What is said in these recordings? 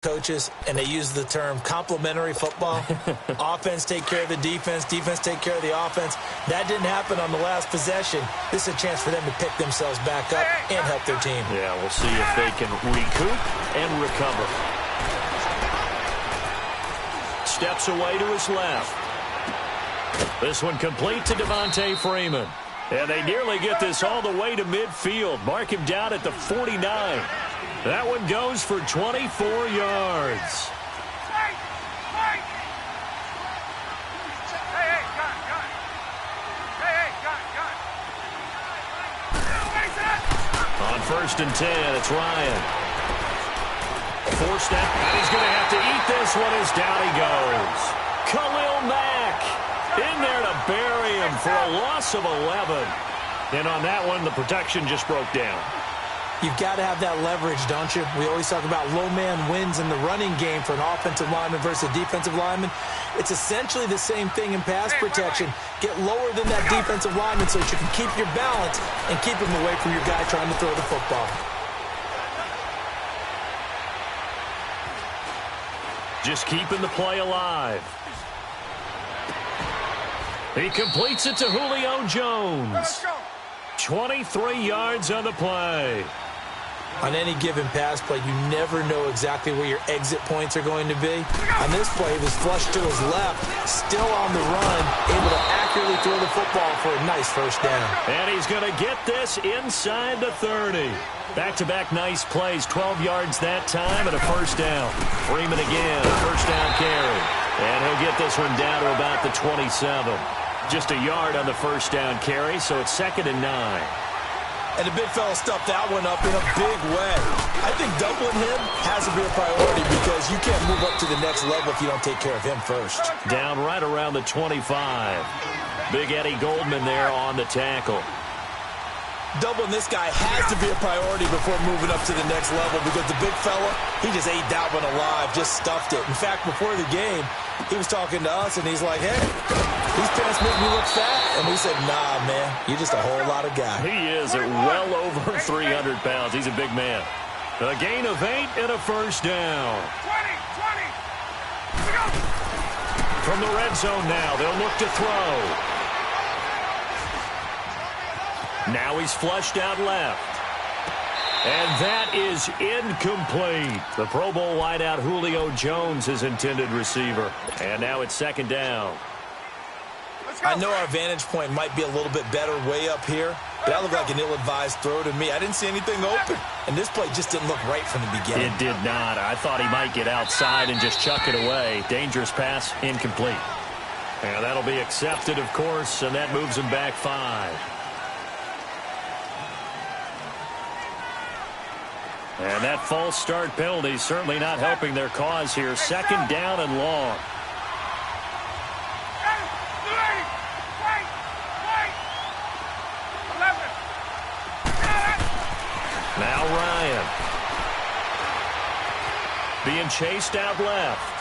coaches, and they use the term complementary football. Offense take care of the defense, defense take care of the offense. That didn't happen on the last possession. This is a chance for them to pick themselves back up and help their team. Yeah, we'll see if they can recoup and recover. Steps away to his left. This one complete to Devontae Freeman. And they nearly get this all the way to midfield. Mark him down at the 49. That one goes for 24 yards. On 1st and 10, it's Ryan. Forced that, and he's going to have to eat this one as down he goes. Khalil Mack in there to bury him for a loss of 11. And on that one, the protection just broke down. You've got to have that leverage, don't you? We always talk about low man wins in the running game for an offensive lineman versus a defensive lineman. It's essentially the same thing in pass protection. Get lower than that defensive lineman so that you can keep your balance and keep him away from your guy trying to throw the football. Just keeping the play alive. He completes it to Julio Jones. 23 yards on the play. On any given pass play, you never know exactly where your exit points are going to be. On this play, he was flushed to his left, still on the run, able to accurately throw the football for a nice first down. And he's going to get this inside the 30. Back-to-back nice plays, 12 yards that time and a first down. Freeman again, a first down carry. And he'll get this one down to about the 27. Just a yard on the first down carry, so it's 2nd and 9. And the big fella stuffed that one up in a big way. I think doubling him has to be a priority because you can't move up to the next level if you don't take care of him first. Down right around the 25. Big Eddie Goldman there on the tackle. Doubling this guy has to be a priority before moving up to the next level because the big fella, he just ate that one alive, just stuffed it. In fact, before the game, he was talking to us, and he's like, hey, these pants make me look fat. And we said, nah, man, you're just a whole lot of guy. He is at well over 300 pounds. He's a big man. A gain of 8 and a first down. 20. From the red zone now, they'll look to throw. Now he's flushed out left. And that is incomplete. The Pro Bowl wideout Julio Jones, his intended receiver. And now it's 2nd down. I know our vantage point might be a little bit better way up here, but that looked like an ill-advised throw to me. I didn't see anything open, and this play just didn't look right from the beginning. It did not. I thought he might get outside and just chuck it away. Dangerous pass, incomplete. And that'll be accepted, of course, and that moves him back 5. And that false start penalty certainly not helping their cause here. 2nd down and long. Now Ryan. Being chased out left.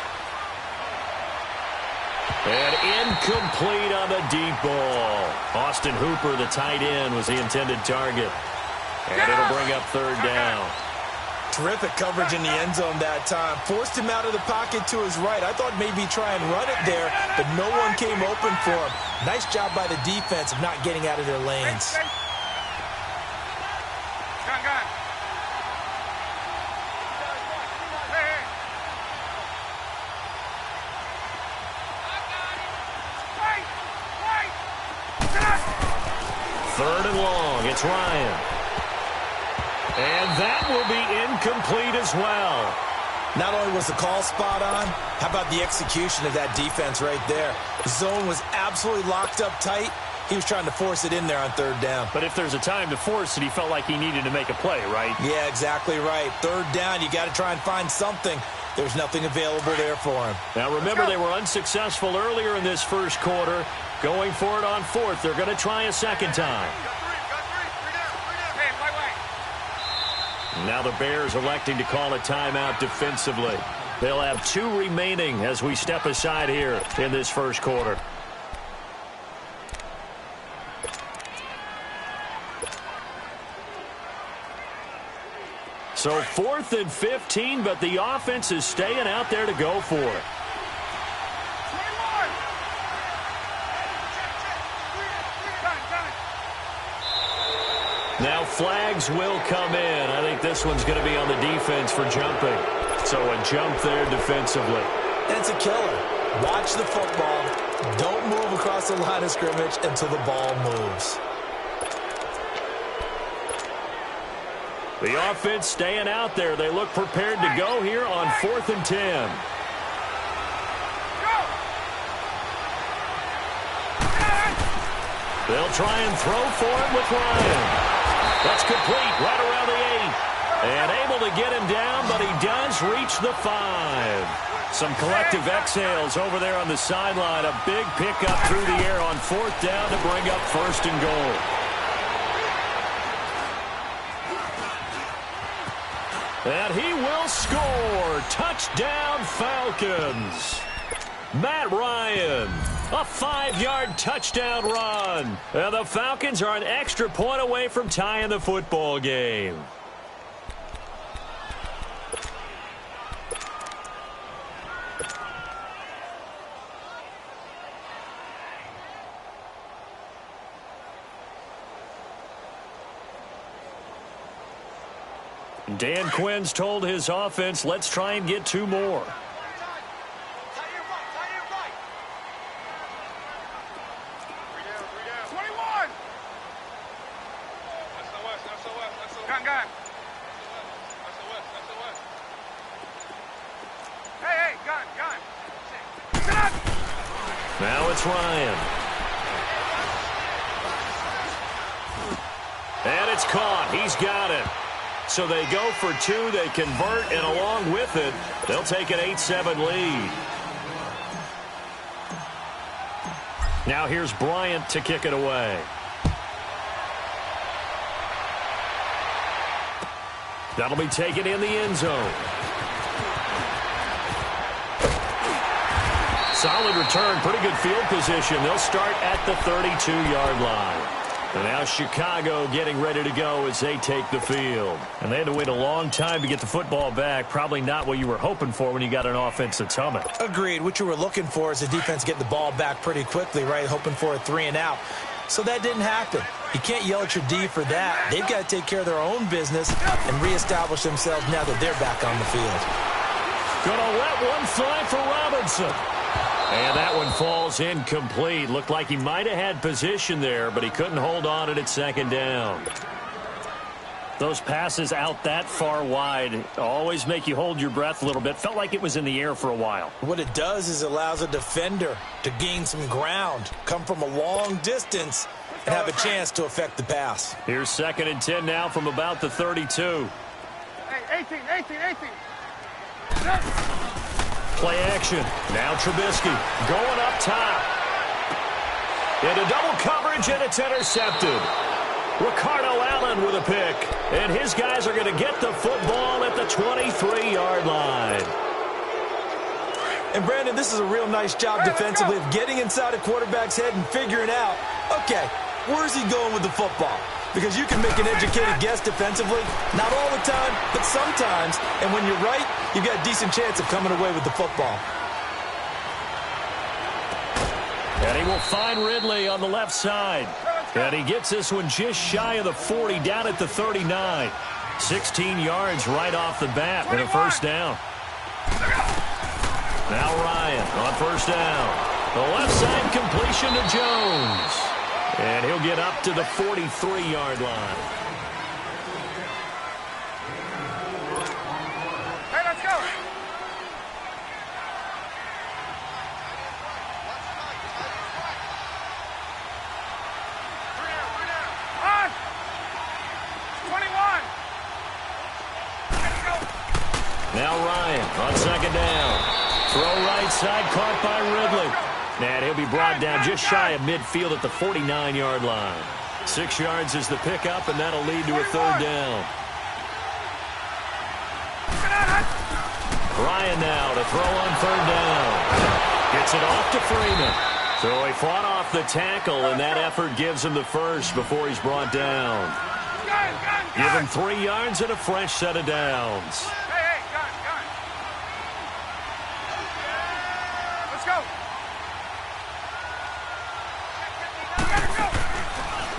And incomplete on the deep ball. Austin Hooper, the tight end, was the intended target. And it'll bring up 3rd down. Terrific coverage in the end zone that time. Forced him out of the pocket to his right. I thought maybe try and run it there, but no one came open for him. Nice job by the defense of not getting out of their lanes. Third and long. It's Ryan. And that will be incomplete as well. Not only was the call spot on, how about the execution of that defense right there? The zone was absolutely locked up tight. He was trying to force it in there on 3rd down. But if there's a time to force it, he felt like he needed to make a play, right? Yeah, exactly right. 3rd down, you got to try and find something. There's nothing available there for him. Now, remember, they were unsuccessful earlier in this first quarter. Going for it on 4th. They're going to try a 2nd time. Now the Bears electing to call a timeout defensively. They'll have 2 remaining as we step aside here in this first quarter. So 4th and 15, but the offense is staying out there to go for it. Now flags will come in. I think this one's going to be on the defense for jumping. So a jump there defensively. It's a killer. Watch the football. Don't move across the line of scrimmage until the ball moves. The offense staying out there. They look prepared to go here on 4th and 10. They'll try and throw for it with Ryan. That's complete right around the 8. And able to get him down, but he does reach the 5. Some collective exhales over there on the sideline. A big pickup through the air on 4th down to bring up 1st and goal. And he will score. Touchdown, Falcons. Matt Ryan, a 5-yard touchdown run. And the Falcons are an extra point away from tying the football game. Dan Quinn's told his offense, let's try and get 2 more. Now it's Ryan. And it's caught. He's got it. So they go for 2. They convert, and along with it, they'll take an 8-7 lead. Now here's Bryant to kick it away. That'll be taken in the end zone. Solid return, pretty good field position. They'll start at the 32-yard line. And now Chicago getting ready to go as they take the field. And they had to wait a long time to get the football back. Probably not what you were hoping for when you got an offense that's humming. Agreed. What you were looking for is the defense getting the ball back pretty quickly, right? Hoping for a 3 and out. So that didn't happen. You can't yell at your D for that. They've got to take care of their own business and reestablish themselves now that they're back on the field. Gonna let one fly for Robinson. And that one falls incomplete. Looked like he might have had position there, but he couldn't hold on at 2nd down. Those passes out that far wide always make you hold your breath a little bit. Felt like it was in the air for a while. What it does is it allows a defender to gain some ground, come from a long distance, and have a chance to affect the pass. Here's 2nd and 10 now from about the 32. Hey, 18. Play action. Now Trubisky going up top. Into double coverage, and it's intercepted. Ricardo Allen with a pick. And his guys are going to get the football at the 23-yard line. And, Brandon, this is a real nice job defensively of getting inside a quarterback's head and figuring out, okay, where's he going with the football? Because you can make an educated guess defensively, not all the time, but sometimes. And when you're right, you've got a decent chance of coming away with the football. And he will find Ridley on the left side. And he gets this one just shy of the 40, down at the 39. 16 yards right off the bat and a 1st down. Now Ryan on 1st down. The left side completion to Jones. And he'll get up to the 43-yard line. Hey, let's go. On. 21. Let's go. Now Ryan on 2nd down. Throw right side, caught by Ridley. And he'll be brought down just shy of midfield at the 49-yard line. 6 yards is the pickup, and that'll lead to a 3rd down. Ryan now to throw on 3rd down. Gets it off to Freeman. So he fought off the tackle, and that effort gives him the 1st before he's brought down. Gun. Give him 3 yards and a fresh set of downs. Hey, gun. Let's go.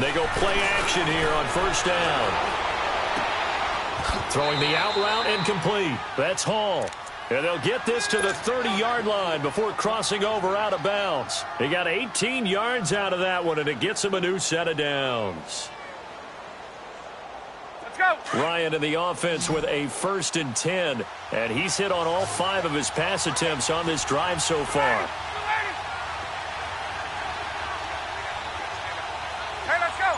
They go play action here on first down. Throwing the out route incomplete. That's Hall. And they'll get this to the 30-yard line before crossing over out of bounds. They got 18 yards out of that one, and it gets them a new set of downs. Let's go. Ryan in the offense with a 1st and 10, and he's hit on all 5 of his pass attempts on this drive so far. Hey, let's go.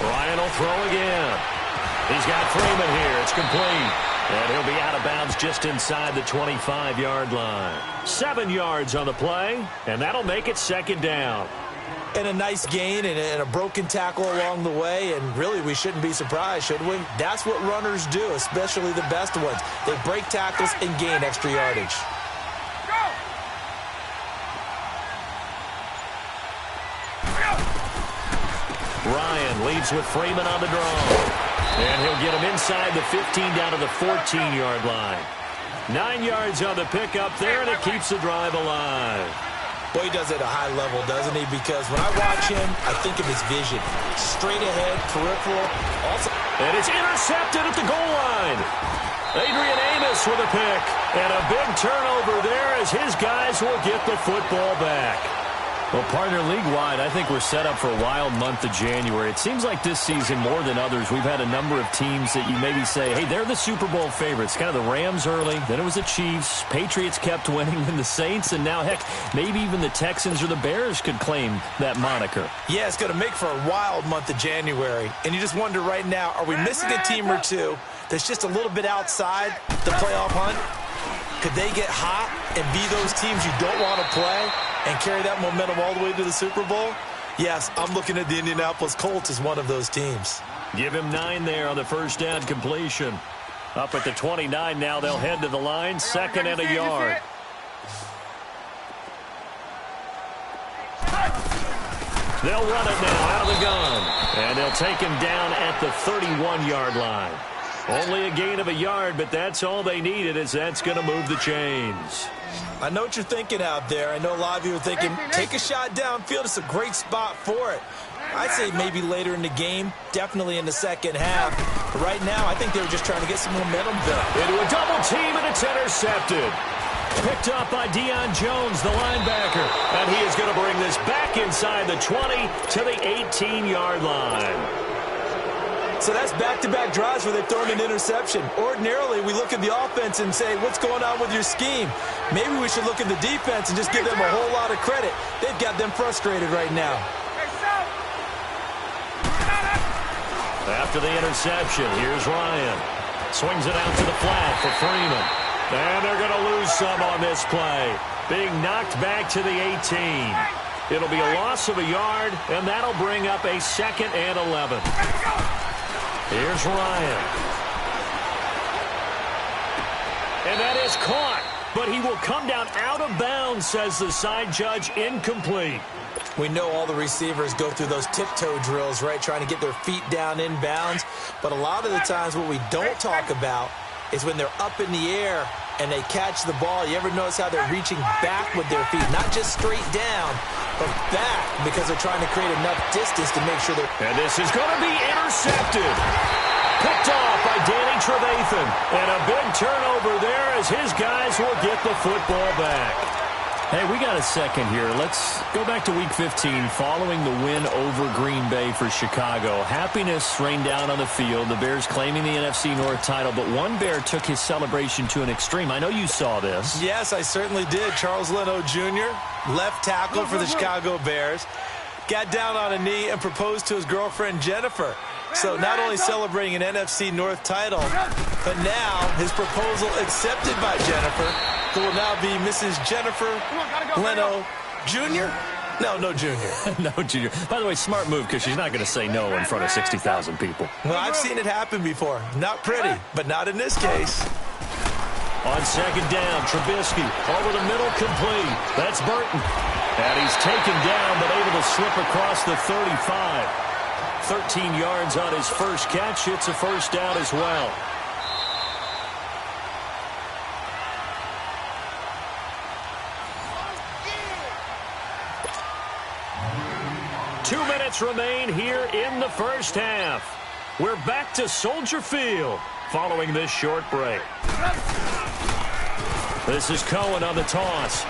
Ryan will throw again. He's got Freeman here. It's complete. And he'll be out of bounds just inside the 25-yard line. 7 yards on the play, and that'll make it 2nd down. And a nice gain and a broken tackle along the way, and really we shouldn't be surprised, should we? That's what runners do, especially the best ones. They break tackles and gain extra yardage. Ryan leads with Freeman on the draw. And he'll get him inside the 15 down to the 14-yard line. 9 yards on the pickup there, and it keeps the drive alive. Boy, he does it at a high level, doesn't he? Because when I watch him, I think of his vision. Straight ahead, peripheral. Also, and it's intercepted at the goal line. Adrian Amos with a pick. And a big turnover there as his guys will get the football back. Well, partner, league-wide, I think we're set up for a wild month of January. It seems like this season, more than others, we've had a number of teams that you maybe say, hey, they're the Super Bowl favorites. Kind of the Rams early, then it was the Chiefs. Patriots kept winning, then the Saints, and now, heck, maybe even the Texans or the Bears could claim that moniker. yeah, it's going to make for a wild month of January. And you just wonder right now, are we missing a team or two that's just a little bit outside the playoff hunt? Could they get hot and be those teams you don't want to play and carry that momentum all the way to the Super Bowl? Yes, I'm looking at the Indianapolis Colts as one of those teams. Give him 9 there on the first down completion. Up at the 29 now, they'll head to the line, 2nd and a yard. They'll run it now out of the gun. And they'll take him down at the 31-yard line. Only a gain of a yard, but that's all they needed, as that's going to move the chains. I know what you're thinking out there. I know a lot of you are thinking, take a shot downfield. It's a great spot for it. I'd say maybe later in the game, definitely in the second half. But right now, I think they were just trying to get some momentum built. Into a double team, and it's intercepted. Picked up by Deion Jones, the linebacker. And he is going to bring this back inside the 20 to the 18-yard line. So that's back-to-back drives where they've thrown an interception. Ordinarily, we look at the offense and say, what's going on with your scheme? Maybe we should look at the defense and just give them a whole lot of credit. They've got them frustrated right now. After the interception, here's Ryan. Swings it out to the flat for Freeman. And they're going to lose some on this play. Being knocked back to the 18. It'll be a loss of a yard, and that'll bring up a 2nd and 11. Here's Ryan. And that is caught, but he will come down out of bounds, says the side judge, incomplete. We know all the receivers go through those tiptoe drills, right, trying to get their feet down in bounds. But a lot of the times what we don't talk about is when they're up in the air and they catch the ball. You ever notice how they're reaching back with their feet, not just straight down, but back, because they're trying to create enough distance to make sure they're... And this is going to be intercepted. Picked off by Danny Trevathan. And a big turnover there as his guys will get the football back. Hey, we got a second here. Let's go back to Week 15 following the win over Green Bay for Chicago. Happiness rained down on the field. The Bears claiming the NFC North title, but one Bear took his celebration to an extreme. I know you saw this. Yes, I certainly did. Charles Leno Jr., left tackle for the Chicago Bears, got down on a knee and proposed to his girlfriend Jennifer. So not only celebrating an NFC North title, but now his proposal accepted by Jennifer, who will now be Mrs. Jennifer Leno Jr.? No Junior. No, Junior. By the way, smart move, because she's not going to say no in front of 60,000 people. Well, I've seen it happen before. Not pretty, but not in this case. On 2nd down, Trubisky over the middle, complete. That's Burton. And he's taken down, but able to slip across the 35. 13 yards on his first catch. It's a first down as well. Two minutes remain here in the first half. We're back to Soldier Field following this short break. This is Cohen on the toss.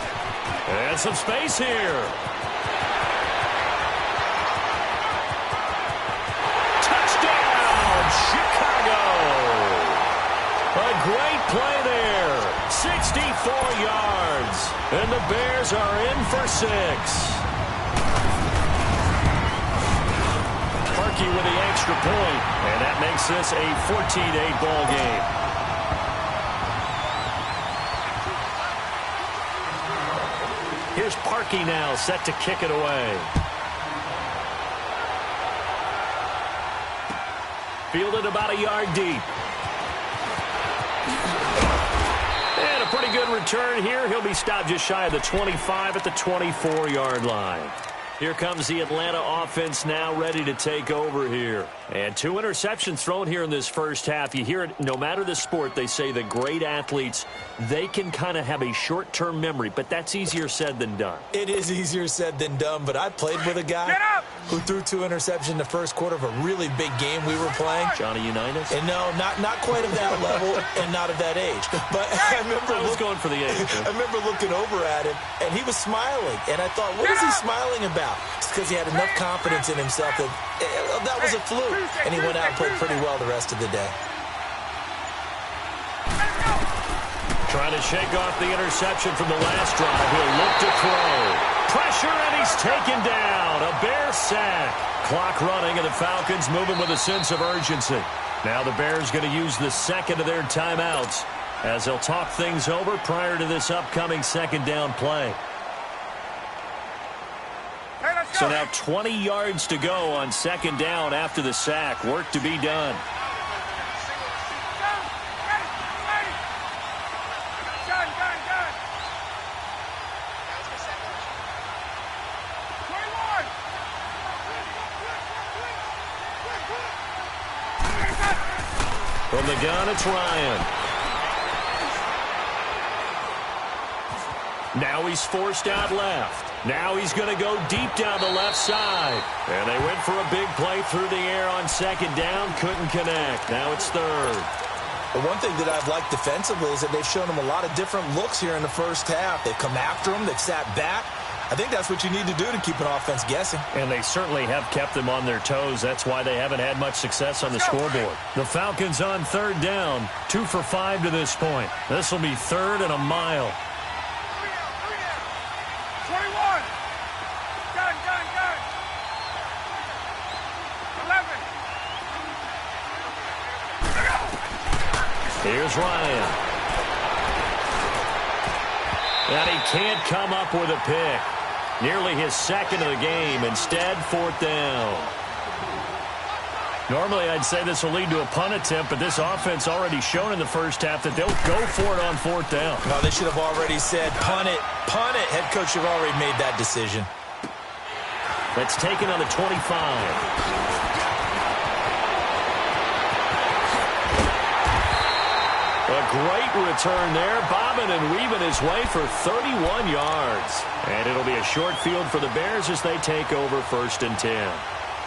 And some space here. Touchdown, Chicago. A great play there. 64 yards. And the Bears are in for 6. Parkey with the extra point. And that makes this a 14-8 ball game. Here's Parkey now, set to kick it away. Fielded about a yard deep. And a pretty good return here. He'll be stopped just shy of the 25 at the 24-yard line. Here comes the Atlanta offense now ready to take over here. And 2 interceptions thrown here in this first half. You hear it, no matter the sport, they say the great athletes, they can kind of have a short-term memory, but that's easier said than done. It is easier said than done, but I played with a guy who threw 2 interceptions in the first quarter of a really big game we were playing. Johnny Unitas? And no, not quite of that level and not of that age. But I remember going for the age. I remember looking over at him, and he was smiling. And I thought, what is he smiling about? It's because he had enough confidence in himself that was a fluke. And he went out and played pretty well the rest of the day. Trying to shake off the interception from the last drive. He'll look to throw. Pressure, and he's taken down. A Bear sack. Clock running, and the Falcons moving with a sense of urgency. Now the Bears going to use the second of their timeouts as they'll talk things over prior to this upcoming second down play. So now 20 yards to go on second down after the sack. Work to be done. From the gun, it's Ryan. Now he's forced out left. Now he's going to go deep down the left side. And they went for a big play through the air on second down. Couldn't connect. Now it's third. The one thing that I've liked defensively is that they've shown him a lot of different looks here in the first half. They've come after him. They've sat back. I think that's what you need to do to keep an offense guessing. And they certainly have kept them on their toes. That's why they haven't had much success on the scoreboard. The Falcons on third down. 2 for 5 to this point. This will be third and a mile. 21. Gun. 11. Here's Ryan. And he can't come up with a pick. Nearly his second of the game. Instead, fourth down. Normally, I'd say this will lead to a punt attempt, but this offense already shown in the first half that they'll go for it on fourth down. No, they should have already said, punt it. Punt it. Head coach should have already made that decision. That's taken on the 25. A great return there, bobbing and weaving his way for 31 yards. And it'll be a short field for the Bears as they take over first and 10.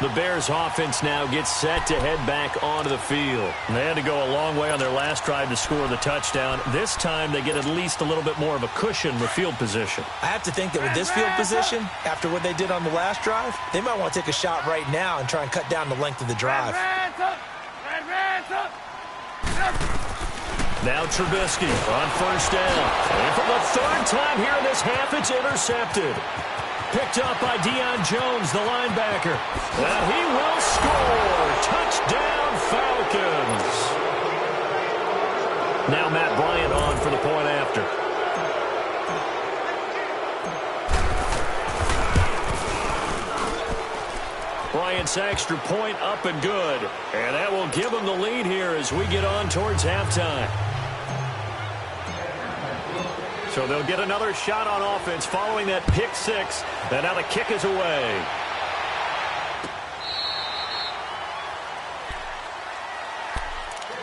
The Bears offense now gets set to head back onto the field. They had to go a long way on their last drive to score the touchdown. This time they get at least a little bit more of a cushion with field position. I have to think that with this field position, after what they did on the last drive, they might want to take a shot right now and try and cut down the length of the drive. Now Trubisky on first down. And for the third time here in this half, it's intercepted. Picked up by Deion Jones, the linebacker. And he will score. Touchdown, Falcons. Now Matt Bryant on for the point after. Bryant's extra point up and good. And that will give him the lead here as we get on towards halftime. So they'll get another shot on offense following that pick six. And now the kick is away.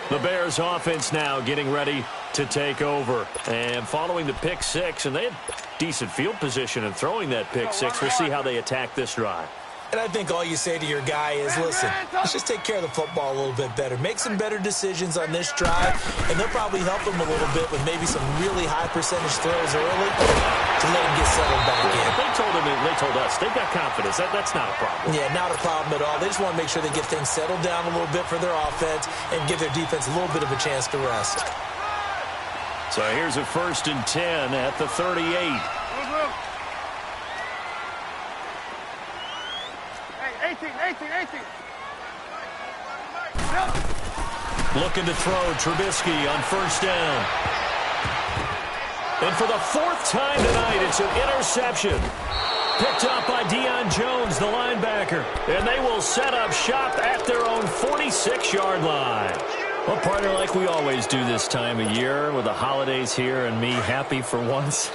The Bears offense now getting ready to take over. And following the pick six, and they had decent field position in throwing that pick six. We'll see how they attack this drive. And I think all you say to your guy is, listen, let's just take care of the football a little bit better. Make some better decisions on this drive, and they'll probably help him a little bit with maybe some really high percentage throws early to let him get settled back in. They told us they've got confidence. That's not a problem. Yeah, not a problem at all. They just want to make sure they get things settled down a little bit for their offense and give their defense a little bit of a chance to rest. So here's a 1st and 10 at the 38. Hey, 18. Looking to throw Trubisky on 1st down. And for the 4th time tonight, it's an interception. Picked up by Deion Jones, the linebacker. And they will set up shop at their own 46-yard line. Well, partner, like we always do this time of year with the holidays here and me happy for once.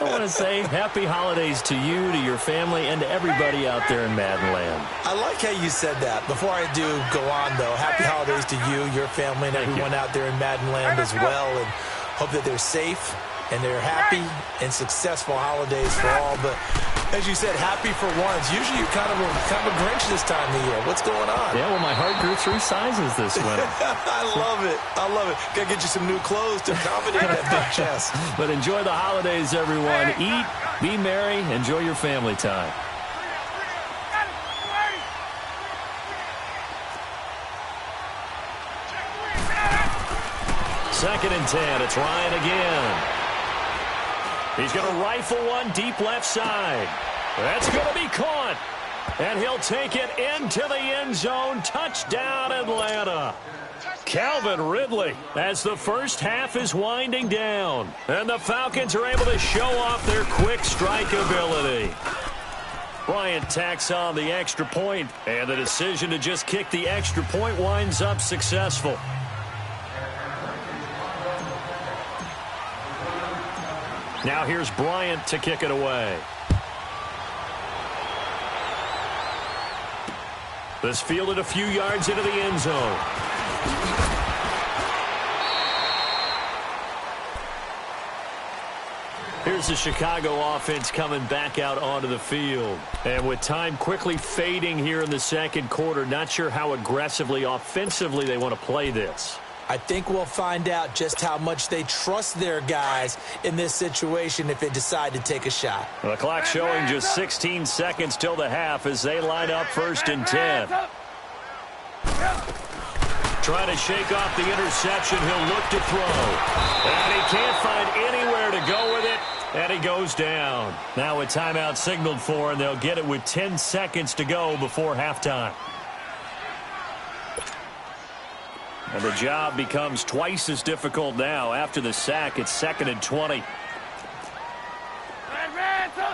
I want to say happy holidays to you, to your family, and to everybody out there in Madden Land. I like how you said that. Before I do go on, though, happy holidays to you, your family, and everyone out there in Madden Land as well. And hope that they're safe and they're happy and successful holidays for all. But as you said, happy for once. Usually you're kind of a Grinch this time of year. What's going on? Yeah, well, my heart grew 3 sizes this winter. I love it. Gotta get you some new clothes to accommodate that big chest. But enjoy the holidays, everyone. Eat, be merry, enjoy your family time. Second and 10. It's Ryan again. He's going to rifle one deep left side. That's going to be caught. And he'll take it into the end zone. Touchdown, Atlanta. Calvin Ridley as the first half is winding down. And the Falcons are able to show off their quick strike ability. Bryant tacks on the extra point, and the decision to just kick the extra point winds up successful. Now here's Bryant to kick it away. This fielded a few yards into the end zone. Here's the Chicago offense coming back out onto the field. And with time quickly fading here in the second quarter, not sure how aggressively, offensively they want to play this. I think we'll find out just how much they trust their guys in this situation if they decide to take a shot. The clock showing just 16 seconds till the half as they line up 1st and 10. Trying to shake off the interception. He'll look to throw. And he can't find anywhere to go with it. And he goes down. Now a timeout signaled for, and they'll get it with 10 seconds to go before halftime. And the job becomes twice as difficult now. After the sack, it's 2nd and 20. Red ransom!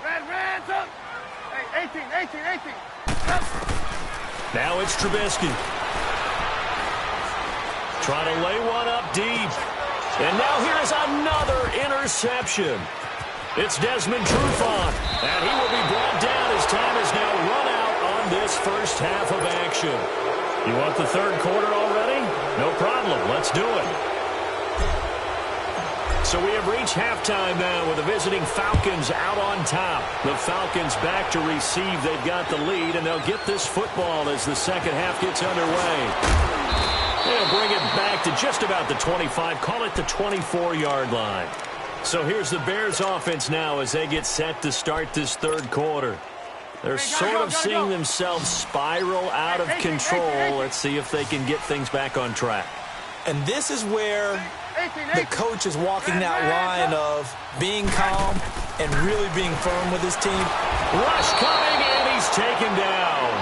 Red ransom! Hey, 18. Now it's Trubisky. Trying to lay one up deep. And now here's another interception. It's Desmond Trufant. And he will be brought down as time is now run out on this first half of action. You want the third quarter already? No problem. Let's do it. So we have reached halftime now with the visiting Falcons out on top. The Falcons back to receive. They've got the lead, and they'll get this football as the second half gets underway. They'll bring it back to just about the 25, call it the 24-yard line. So here's the Bears offense now as they get set to start this third quarter. They're sort of seeing themselves spiral out of control. Let's see if they can get things back on track. And this is where the coach is walking that line of being calm and really being firm with his team. Rush coming, and he's taken down.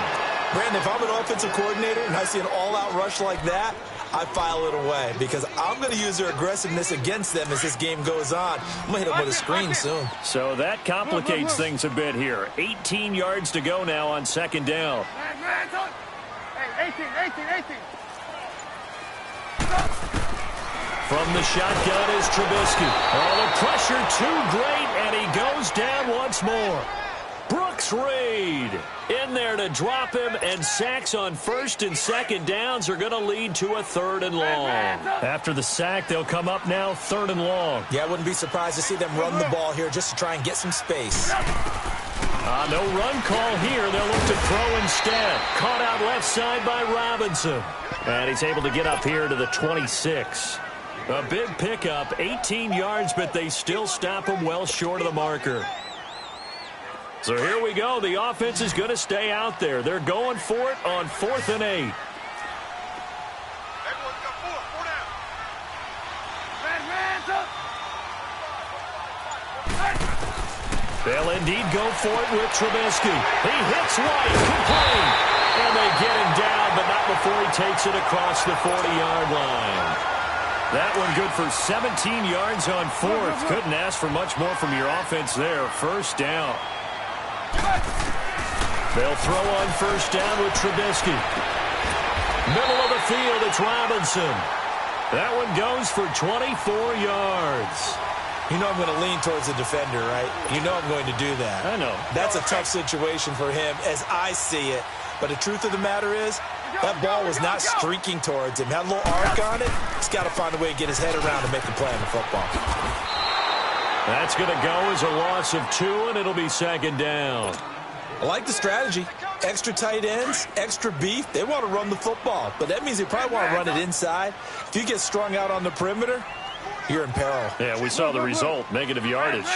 Brandon, if I'm an offensive coordinator and I see an all-out rush like that, I file it away because I'm going to use their aggressiveness against them as this game goes on. I'm going to hit them with a screen soon. So that complicates things a bit here. 18 yards to go now on 2nd down. Hey, 18. From the shotgun is Trubisky. Oh, the pressure too great, and he goes down once more. Brooks Reed in there to drop him, and sacks on first and second downs are going to lead to a 3rd and long. After the sack, they'll come up now 3rd and long. Yeah, I wouldn't be surprised to see them run the ball here just to try and get some space. No run call here. They'll look to throw instead. Caught out left side by Robinson. And he's able to get up here to the 26. A big pickup, 18 yards, but they still stop him well short of the marker. So here we go. The offense is going to stay out there. They're going for it on 4th and 8. They'll indeed go for it with Trubisky. He hits White, complete. And they get him down, but not before he takes it across the 40-yard line. That one good for 17 yards on 4th. Couldn't ask for much more from your offense there. 1st down. They'll throw on 1st down with Trubisky. Middle of the field, it's Robinson. That one goes for 24 yards. You know I'm going to lean towards the defender, right? You know I'm going to do that. I know. That's a tough situation for him as I see it. But the truth of the matter is, that ball was not streaking towards him. Had a little arc on it. He's got to find a way to get his head around and make a play on the football. That's going to go as a loss of 2, and it'll be 2nd down. I like the strategy. Extra tight ends, extra beef. They want to run the football, but that means they probably want to run it inside. If you get strung out on the perimeter, you're in peril. Yeah, we saw the result, negative yardage.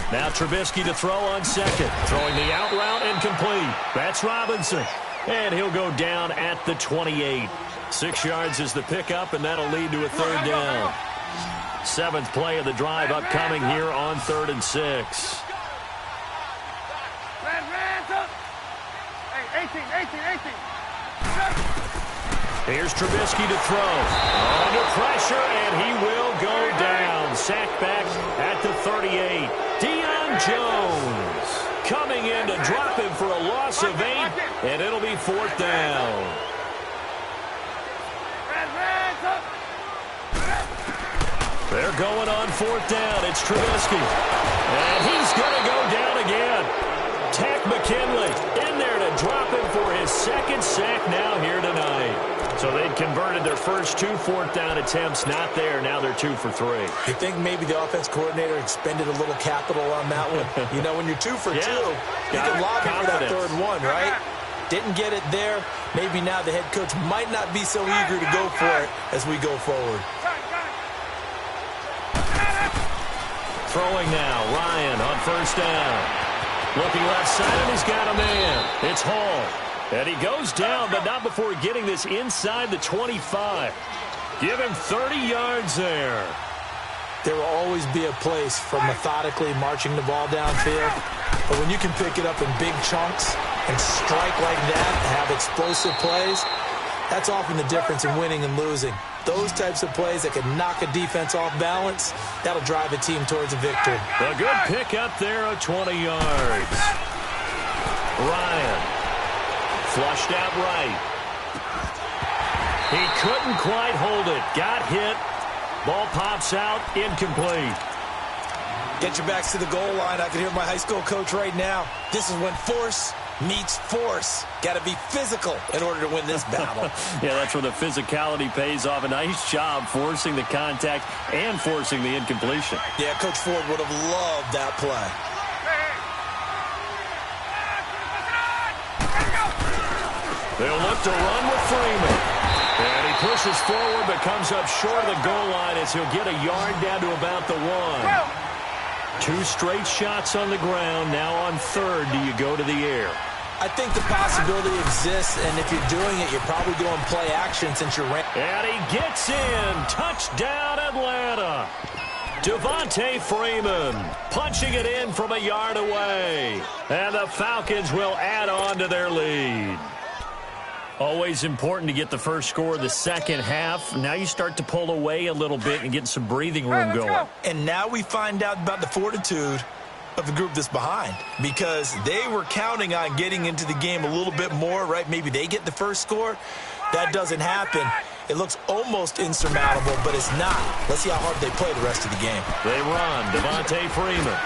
Now Trubisky to throw on 2nd. Throwing the out route incomplete. That's Robinson. And he'll go down at the 28. 6 yards is the pickup, and that'll lead to a 3rd down. 7th play of the drive upcoming here on 3rd and 6. 18. Here's Trubisky to throw. Under pressure, and he will go down. Sacked back at the 38. Deion Jones coming in to drop him for a loss of 8, and it'll be 4th down. They're going on 4th down. It's Trubisky. And he's going to go down again. Tack McKinley in there to drop him for his 2nd sack now here tonight. So they'd converted their first 2 4th down attempts. Not there. Now they're 2 for 3. You think maybe the offense coordinator expended a little capital on that one? You know, when you're 2 for 2, you can lobby for that 3rd one, right? Didn't get it there. Maybe now the head coach might not be so eager to go for it as we go forward. Throwing now. Ryan on 1st down. Looking left side, and he's got a man. It's Hall. And he goes down, but not before getting this inside the 25. Give him 30 yards there. There will always be a place for methodically marching the ball downfield. But when you can pick it up in big chunks and strike like that and have explosive plays, that's often the difference in winning and losing. Those types of plays that can knock a defense off balance, that'll drive a team towards a victory. A good pick up there of 20 yards. Ryan. Flushed out right. He couldn't quite hold it. Got hit. Ball pops out. Incomplete. Get your backs to the goal line. I can hear my high school coach right now. This is when force meets force. Got to be physical in order to win this battle. Yeah, that's where the physicality pays off. A nice job forcing the contact and forcing the incompletion. Yeah, Coach Ford would have loved that play. They'll look to run with Freeman. And he pushes forward but comes up short of the goal line as he'll get a yard down to about the 1. 2 straight shots on the ground. Now on 3rd, do you go to the air? I think the possibility exists, and if you're doing it, you're probably doing play action since you're... And he gets in. Touchdown, Atlanta. Devontae Freeman punching it in from a yard away. And the Falcons will add on to their lead. Always important to get the first score of the second half. Now you start to pull away a little bit and get some breathing room going. And now we find out about the fortitude of the group that's behind, because they were counting on getting into the game a little bit more, right? Maybe they get the first score. That doesn't happen. It looks almost insurmountable, but it's not. Let's see how hard they play the rest of the game. They run. Devontae Freeman.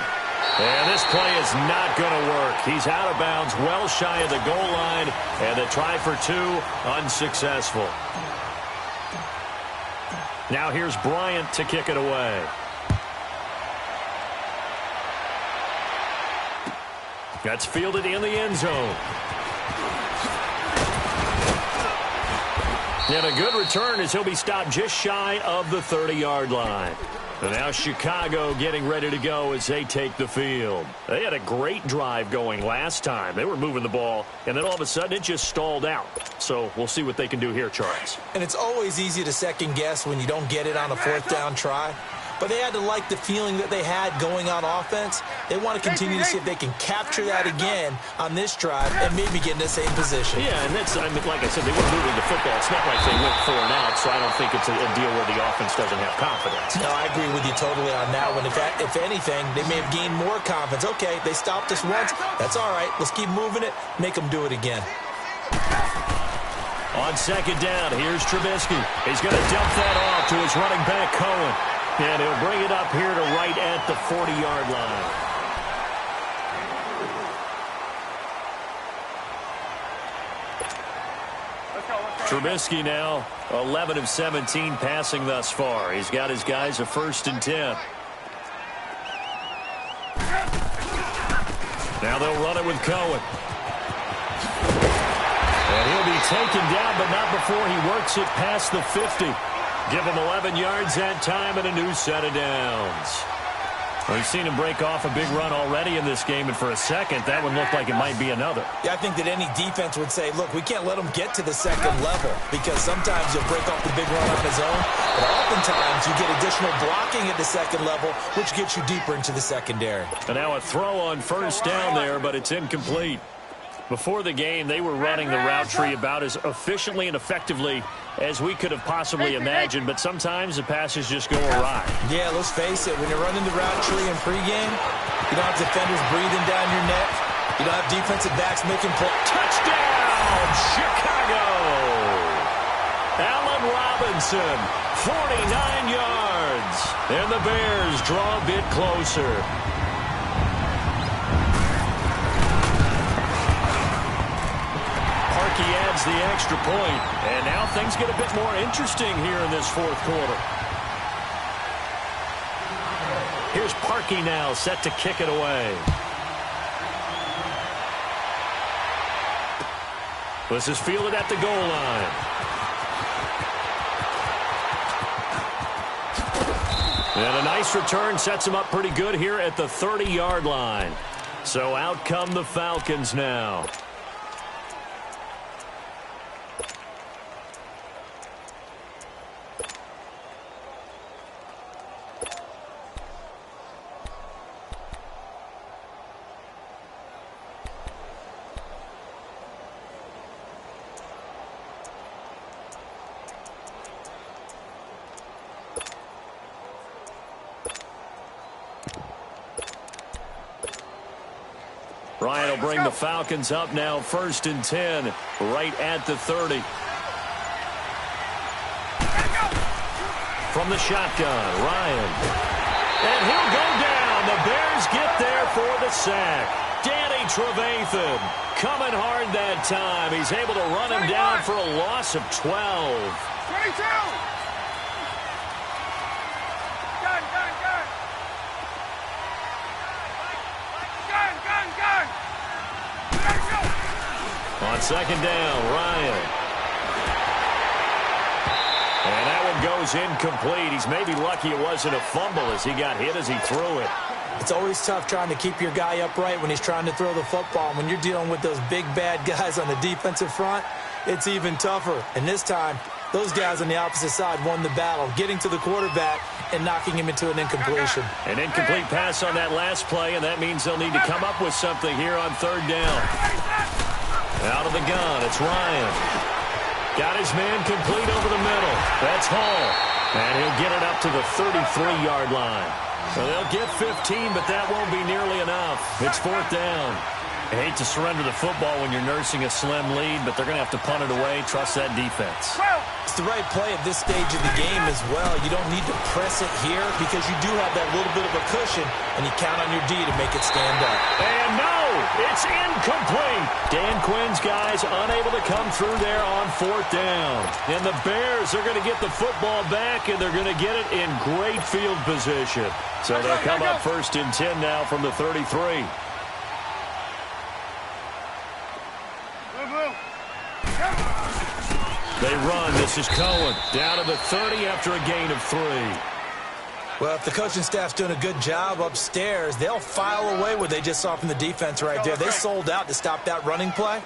And this play is not going to work. He's out of bounds, well shy of the goal line, and the try for two, unsuccessful. Now here's Bryant to kick it away. That's fielded in the end zone. And a good return as he'll be stopped just shy of the 30-yard line. And now Chicago getting ready to go as they take the field. They had a great drive going last time. They were moving the ball, and then all of a sudden it just stalled out. So we'll see what they can do here, Charles. And it's always easy to second guess when you don't get it on a fourth down try. But they had to like the feeling that they had going on offense. They want to continue to see if they can capture that again on this drive and maybe get in the same position. Yeah, and that's, I mean, like I said, they weren't moving the football. It's not like they went 4 and out, so I don't think it's a deal where the offense doesn't have confidence. No, I agree with you totally on that one. If anything, they may have gained more confidence. Okay, they stopped us once. That's all right. Let's keep moving it. Make them do it again. On second down, here's Trubisky. He's going to dump that off to his running back, Cohen. And he'll bring it up here to right at the 40-yard line. Trubisky now 11 of 17 passing thus far. He's got his guys a 1st and 10. Now they'll run it with Cohen. And he'll be taken down, but not before he works it past the 50. Give him 11 yards that time and a new set of downs. We've seen him break off a big run already in this game, and for a second, that one looked like it might be another. Yeah, I think that any defense would say, look, we can't let him get to the second level because sometimes he'll break off the big run on his own, but oftentimes you get additional blocking at the second level, which gets you deeper into the secondary. And now a throw on 1st down there, but it's incomplete. Before the game, they were running the route tree about as efficiently and effectively as we could have possibly imagined, but sometimes the passes just go awry. Yeah, let's face it, when you're running the route tree in pregame, you don't have defenders breathing down your neck. You don't have defensive backs making plays. Touchdown, Chicago! Allen Robinson, 49 yards. And the Bears draw a bit closer. He adds the extra point, and now things get a bit more interesting here in this 4th quarter. Here's Parkey now, set to kick it away. This is fielded at the goal line. And a nice return sets him up pretty good here at the 30-yard line. So out come the Falcons now. Ryan will bring the Falcons up now 1st and 10 right at the 30. From the shotgun, Ryan. And he'll go down. The Bears get there for the sack. Danny Trevathan coming hard that time. He's able to run him down for a loss of 12. 22! On second down, Ryan. And that one goes incomplete. He's maybe lucky it wasn't a fumble as he got hit as he threw it. It's always tough trying to keep your guy upright when he's trying to throw the football. When you're dealing with those big, bad guys on the defensive front, it's even tougher. And this time, those guys on the opposite side won the battle, getting to the quarterback and knocking him into an incompletion. An incomplete pass on that last play, and that means they'll need to come up with something here on 3rd down. Out of the gun, it's Ryan. Got his man complete over the middle. That's Hall. And he'll get it up to the 33-yard line. So they'll get 15, but that won't be nearly enough. It's 4th down. I hate to surrender the football when you're nursing a slim lead, but they're going to have to punt it away. Trust that defense. It's the right play at this stage of the game as well. You don't need to press it here because you do have that little bit of a cushion, and you count on your D to make it stand up. And no, it's incomplete. Dan Quinn's guys unable to come through there on 4th down. And the Bears are going to get the football back, and they're going to get it in great field position. So they'll come up 1st and 10 now from the 33. They run. This is Cohen down to the 30 after a gain of 3. Well, if the coaching staff's doing a good job upstairs, they'll file away what they just saw from the defense right there. They sold out to stop that running play.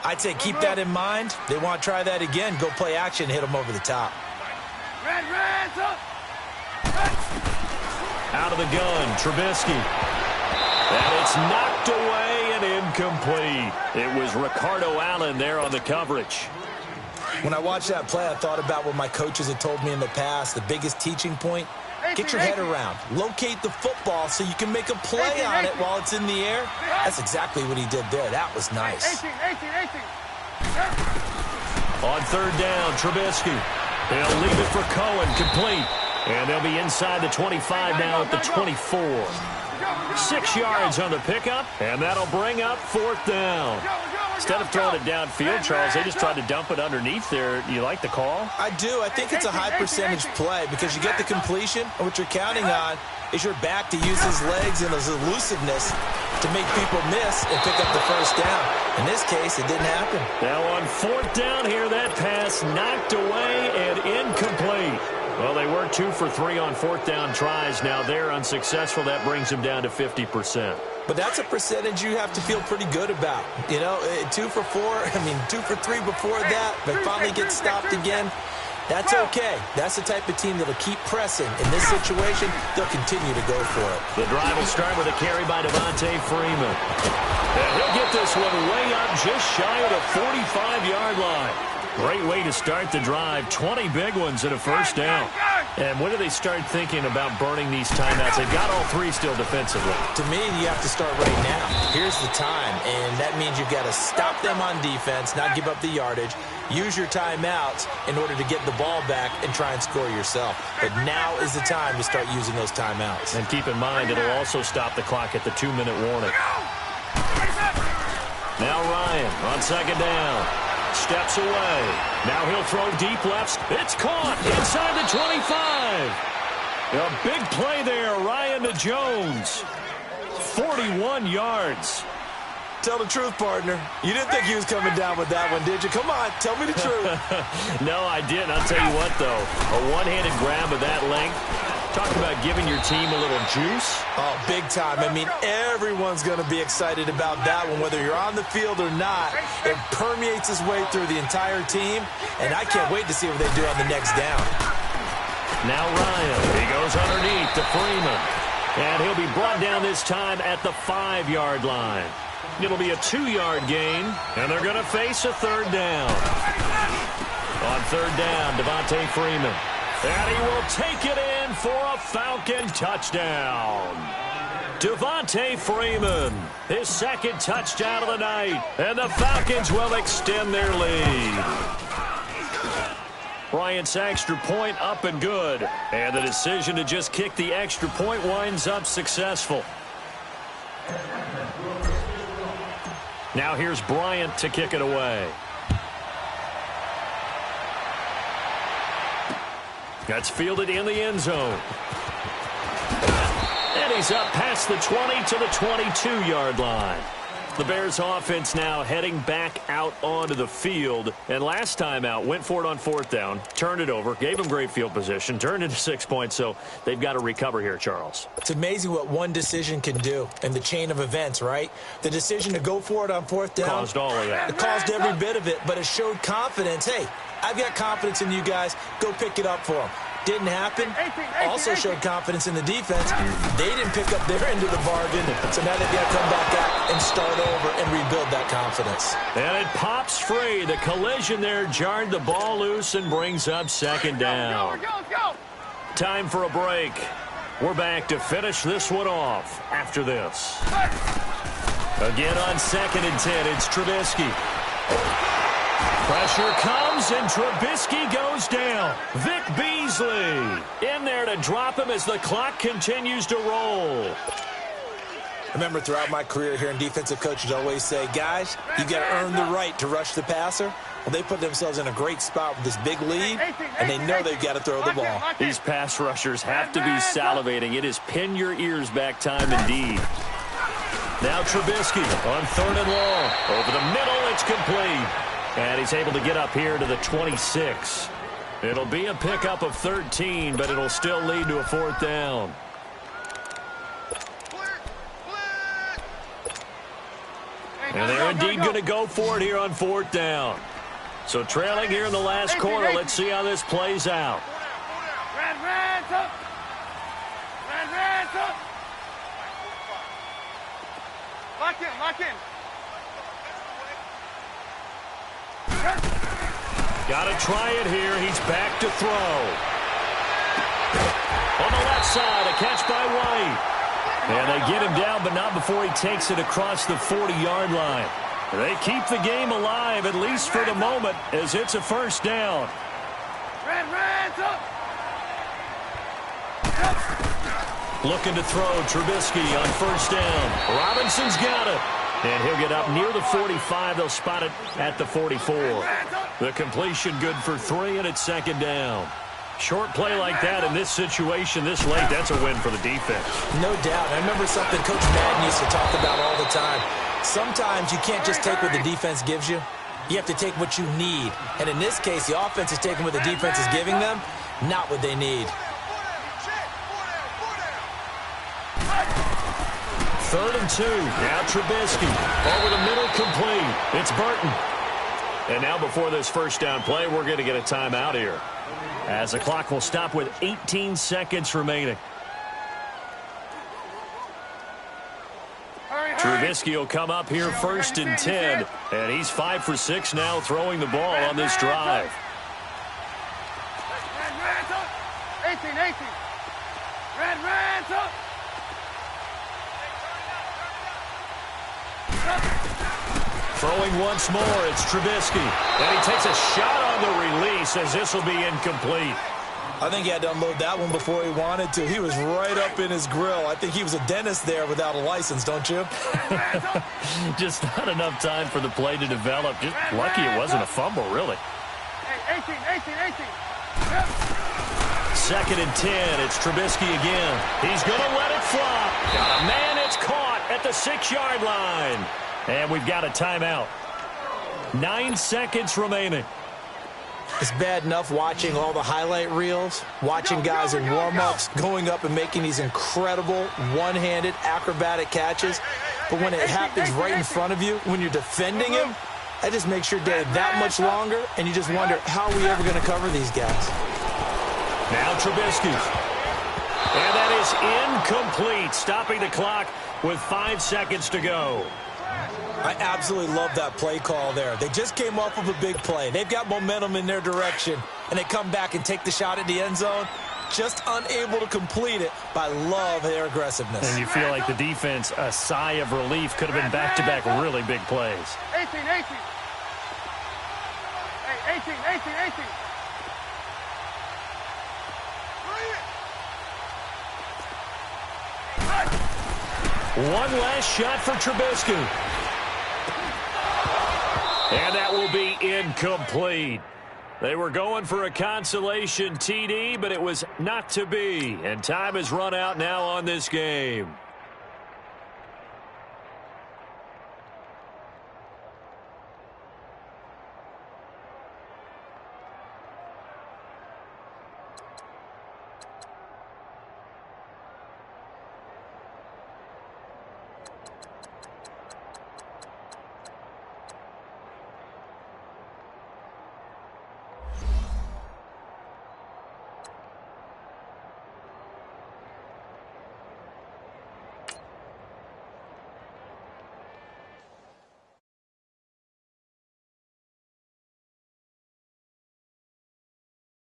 I'd say keep that in mind. They want to try that again. Go play action, hit them over the top. Out of the gun, Trubisky. And it's knocked away and incomplete. It was Ricardo Allen there on the coverage. When I watched that play, I thought about what my coaches had told me in the past. The biggest teaching point, get your head around. Locate the football so you can make a play on it while it's in the air. That's exactly what he did there. That was nice. On 3rd down, Trubisky. He'll leave it for Cohen, complete. And they'll be inside the 25 now at the 24. 6 yards on the pickup, and that'll bring up 4th down. Instead of throwing it downfield, Charles, they just tried to dump it underneath there. You like the call? I do. I think it's a high percentage play because you get the completion, and what you're counting on is your back to use his legs and his elusiveness to make people miss and pick up the 1st down. In this case, it didn't happen. Now on 4th down here, that pass knocked away and incomplete. Well, they were 2 for 3 on 4th down tries. Now they're unsuccessful. That brings them down to 50%. But that's a percentage you have to feel pretty good about. You know, 2 for 4, 2 for 3 before that, but finally get stopped again. That's okay. That's the type of team that'll keep pressing. In this situation, they'll continue to go for it. The drive will start with a carry by Devontae Freeman. And he'll get this one way up just shy of the 45-yard line. Great way to start the drive. 20 big ones at a 1st down. And when do they start thinking about burning these timeouts? They've got all 3 still defensively. To me, you have to start right now. Here's the time, and that means you've got to stop them on defense, not give up the yardage, use your timeouts in order to get the ball back and try and score yourself. But now is the time to start using those timeouts. And keep in mind, it'll also stop the clock at the 2-minute warning. Now Ryan on 2nd down. Steps away. Now he'll throw deep left. It's caught inside the 25. A big play there, Ryan to Jones. 41 yards. Tell the truth, partner. You didn't think he was coming down with that one, did you? Come on, tell me the truth. No, I didn't. I'll tell you what, though. A one-handed grab of that length. Talk about giving your team a little juice. Oh, big time. Everyone's going to be excited about that one, whether you're on the field or not. It permeates its way through the entire team, and I can't wait to see what they do on the next down. Now Ryan. He goes underneath to Freeman. And he'll be brought down this time at the 5-yard line. It'll be a 2-yard gain, and they're going to face a 3rd down. On 3rd down, Devontae Freeman. And he will take it in for a Falcon touchdown. Devontae Freeman, his 2nd touchdown of the night. And the Falcons will extend their lead. Bryant's extra point up and good. And the decision to just kick the extra point winds up successful. Now here's Bryant to kick it away. That's fielded in the end zone. And he's up past the 20 to the 22-yard line. The Bears offense now heading back out onto the field. And last time out, went for it on 4th down, turned it over, gave them great field position, turned into 6 points. So they've got to recover here, Charles. It's amazing what one decision can do in the chain of events, right? The decision to go for it on 4th down. Caused all of that. It caused every bit of it, but it showed confidence. Hey, I've got confidence in you guys. Go pick it up for them. Didn't happen. Also showed confidence in the defense. They didn't pick up their end of the bargain, so now they've got to come back out and start over and rebuild that confidence. And it pops free. The collision there jarred the ball loose and brings up 2nd down. Time for a break. We're back to finish this one off after this. Again on 2nd and 10, it's Trubisky. Pressure comes, and Trubisky goes down. Vic Beasley in there to drop him as the clock continues to roll. I remember throughout my career here in defensive coaches always say, guys, you got to earn the right to rush the passer. Well, they put themselves in a great spot with this big lead, and they know they've got to throw the ball. These pass rushers have to be salivating. It is pin your ears back time indeed. Now Trubisky on 3rd and long. Over the middle, it's complete. And he's able to get up here to the 26. It'll be a pickup of 13, but it'll still lead to a 4th down. And they're indeed going to go for it here on 4th down. So trailing here in the last quarter, let's see how this plays out. Red, up. Red, up. Lock in. Got to try it here. He's back to throw. On the left side, a catch by White. And they get him down, but not before he takes it across the 40-yard line. They keep the game alive, at least for the moment, as it's a 1st down. Red, up. Looking to throw, Trubisky on 1st down. Robinson's got it. And he'll get up near the 45. They'll spot it at the 44. The completion good for 3, and it's 2nd down. Short play like that in this situation this late, that's a win for the defense. No doubt. I remember something Coach Madden used to talk about all the time. Sometimes you can't just take what the defense gives you. You have to take what you need. And in this case, the offense is taking what the defense is giving them, not what they need. 3rd and 2. Now Trubisky. Over the middle, complete. It's Burton. And now before this 1st down play, we're going to get a timeout here, as the clock will stop with 18 seconds remaining. Trubisky will come up here 1st and 10, and he's 5 for 6 now throwing the ball on this drive. Red, up. 18. Red, up. Throwing once more, it's Trubisky. And he takes a shot on the release, as this will be incomplete. I think he had to unload that one before he wanted to. He was right up in his grill. I think he was a dentist there without a license, don't you? Just not enough time for the play to develop. Just lucky it wasn't a fumble, really. 18. 2nd and 10. It's Trubisky again. He's going to let it flop. Got a man. It's caught at the 6-yard line. And we've got a timeout. 9 seconds remaining. It's bad enough watching all the highlight reels, watching guys in warm-ups going up and making these incredible one-handed acrobatic catches. But when it happens right in front of you, when you're defending him, that just makes your day that much longer, and you just wonder, how are we ever going to cover these guys? Now Trubisky. And that is incomplete, stopping the clock with 5 seconds to go. I absolutely love that play call there. They just came off of a big play. They've got momentum in their direction, and they come back and take the shot at the end zone, just unable to complete it. But I love their aggressiveness. And you feel like the defense, a sigh of relief, could have been back-to-back really big plays. 18. Hey, 18. One last shot for Trubisky. And that will be incomplete. They were going for a consolation TD, but it was not to be. And time has run out now on this game.